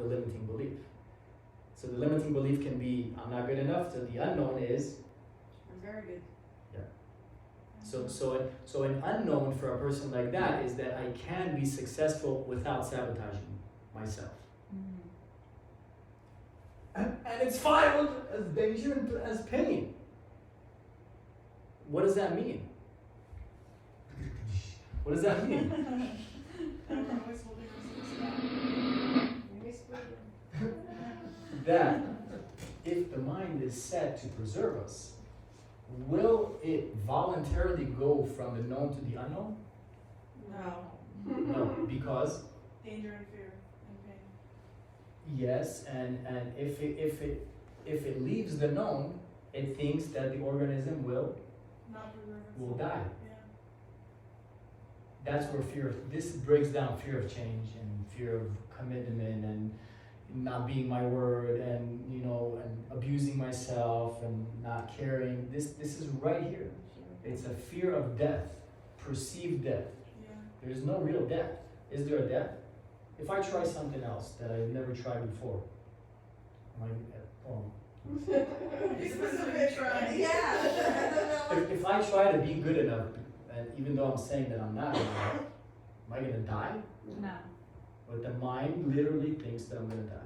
the limiting belief. So the limiting belief can be, I'm not good enough, so the unknown is, I'm very good. so an unknown for a person like that is that I can be successful without sabotaging myself. And it's filed as danger and as pain. What does that mean? What does that mean? That if the mind is set to preserve us, will it voluntarily go from the known to the unknown? No. No, because Danger and fear and pain. yes, and if it leaves the known, it thinks that the organism will die. Yeah. That's where this breaks down fear of change and fear of commitment and not being my word and and abusing myself and not caring. This is right here. It's a fear of death, perceived death. Yeah. There's no real death. Is there a death? If I try something else that I've never tried before, if I try to be good enough, and even though I'm saying that I'm not good enough, am I gonna die? No. But the mind literally thinks that I'm gonna die.